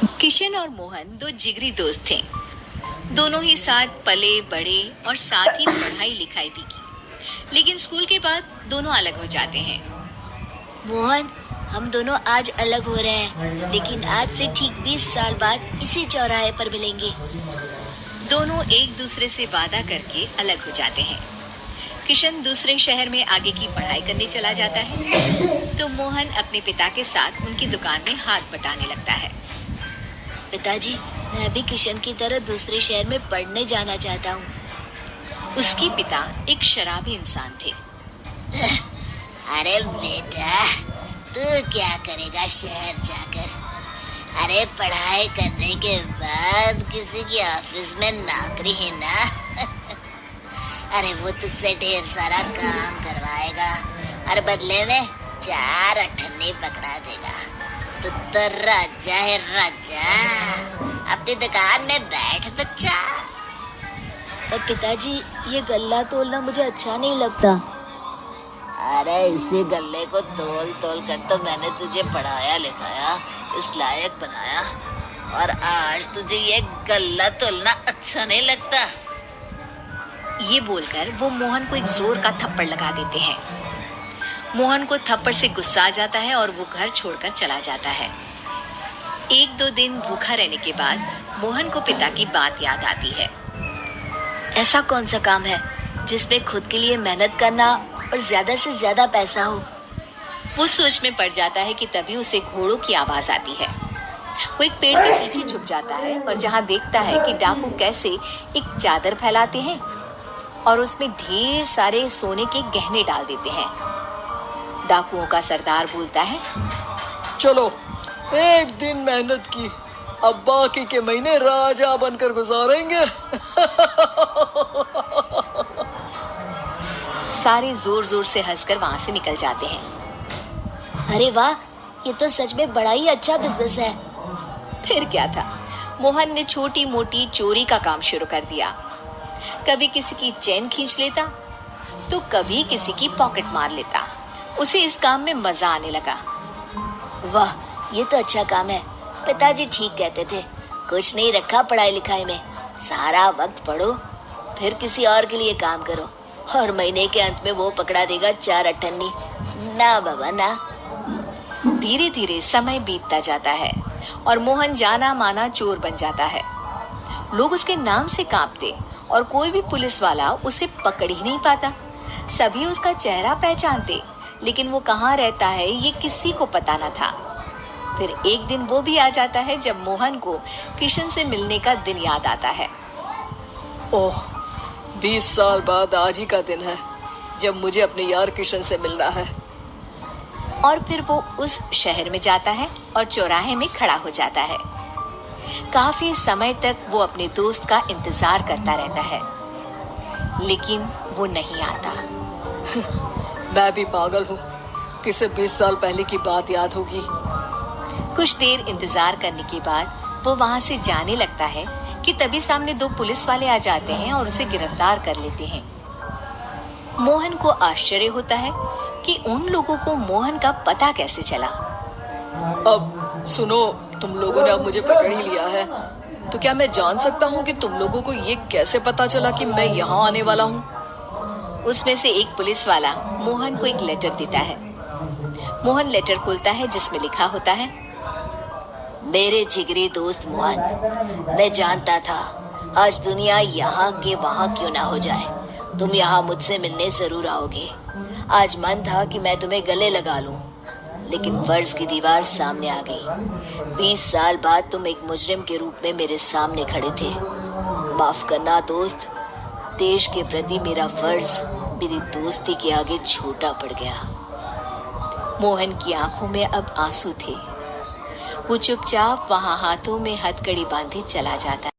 किशन और मोहन दो जिगरी दोस्त थे। दोनों ही साथ पले बड़े और साथ ही पढ़ाई लिखाई भी की। लेकिन स्कूल के बाद दोनों अलग हो जाते हैं। मोहन, हम दोनों आज अलग हो रहे हैं, लेकिन आज से ठीक 20 साल बाद इसी चौराहे पर मिलेंगे। दोनों एक दूसरे से वादा करके अलग हो जाते हैं। किशन दूसरे शहर में आगे की पढ़ाई करने चला जाता है, तो मोहन अपने पिता के साथ उनकी दुकान में हाथ बटाने लगता है। पिताजी, मैं भी किशन की तरह दूसरे शहर में पढ़ने जाना चाहता हूँ। उसके पिता एक शराबी इंसान थे। अरे बेटा, तू क्या करेगा शहर जाकर? अरे पढ़ाई करने के बाद किसी की ऑफिस में नौकरी है ना। अरे वो तुझसे ढेर सारा काम करवाएगा और बदले में 4 अठन्नी पकड़ा देगा। तो राजा है राजा, अपनी दुकान में बैठ बच्चा। पर पिताजी, ये गल्ला तोलना मुझे अच्छा नहीं लगता। अरे इसी गल्ले को तोल तोल कर तो मैंने तुझे पढ़ाया लिखाया, इस लायक बनाया, और आज तुझे ये गल्ला तोलना अच्छा नहीं लगता। ये बोलकर वो मोहन को एक जोर का थप्पड़ लगा देते हैं। मोहन को थप्पड़ से गुस्सा आ जाता है और वो घर छोड़कर चला जाता है। 1-2 दिन भूखा रहने के बाद मोहन को पिता की बात याद आती है। ऐसा कौन सा काम है जिसमें खुद के लिए मेहनत करना और ज्यादा से ज्यादा पैसा हो? वो सोच में पड़ जाता है कि तभी उसे घोड़ों की आवाज आती है। वो एक पेड़ के पीछे छुप जाता है और जहाँ देखता है कि डाकू कैसे एक चादर फैलाते हैं और उसमें ढेर सारे सोने के गहने डाल देते हैं। डाकुओं का सरदार बोलता है, चलो, एक दिन मेहनत की, अब बाकी के महीने राजा बनकर गुजारेंगे। सारे जोर जोर से हंसकर वहां से निकल जाते हैं। अरे वाह, ये तो सच में बड़ा ही अच्छा बिजनेस है। फिर क्या था, मोहन ने छोटी मोटी चोरी का काम शुरू कर दिया। कभी किसी की चेन खींच लेता तो कभी किसी की पॉकेट मार लेता। उसे इस काम में मजा आने लगा। वाह, ये तो अच्छा काम है। पिताजी ठीक कहते थे, कुछ नहीं रखा पढ़ाई लिखाई में, सारा वक्त पढ़ो, फिर किसी और के लिए काम करो, और महीने के अंत में वो पकड़ा देगा 4 अठन्नी। ना बाबा ना। धीरे धीरे समय बीतता जाता है और मोहन जाना माना चोर बन जाता है। लोग उसके नाम से कांपते और कोई भी पुलिस वाला उसे पकड़ ही नहीं पाता। सभी उसका चेहरा पहचानते, लेकिन वो कहाँ रहता है ये किसी को पता न था। फिर एक दिन वो भी आ जाता है जब मोहन को किशन से मिलने का दिन याद आता है। ओह, 20 साल बाद आज ही का दिन है जब मुझे अपने यार किशन से मिलना है। और फिर वो उस शहर में जाता है और चौराहे में खड़ा हो जाता है। काफी समय तक वो अपने दोस्त का इंतजार करता रहता है, लेकिन वो नहीं आता। मैं भी पागल हूँ, किसे 20 साल पहले की बात याद होगी। कुछ देर इंतजार करने के बाद वो वहाँ से जाने लगता है कि तभी सामने 2 पुलिस वाले आ जाते हैं और उसे गिरफ्तार कर लेते हैं। मोहन को आश्चर्य होता है कि उन लोगों को मोहन का पता कैसे चला। अब सुनो, तुम लोगों ने अब मुझे पकड़ ही लिया है, तो क्या मैं जान सकता हूँ कि तुम लोगों को ये कैसे पता चला कि मैं यहाँ आने वाला हूँ? उसमें से एक पुलिस वाला मोहन को एक लेटर देता है। मोहन लेटर खोलता है जिसमें लिखा होता है, मेरे जिगरी दोस्त मोहन, मैं जानता था आज दुनिया यहाँ के वहाँ क्यों ना हो जाए, तुम यहाँ मुझसे मिलने जरूर आओगे। आज मन था कि मैं तुम्हें गले लगा लूं, लेकिन फर्ज की दीवार सामने आ गई। 20 साल बाद तुम एक मुजरिम के रूप में मेरे सामने खड़े थे। माफ करना दोस्त, देश के प्रति मेरा फर्ज मेरी दोस्ती के आगे छोटा पड़ गया। मोहन की आंखों में अब आंसू थे। वो चुपचाप वहां हाथों में हथकड़ी बांधे चला जाता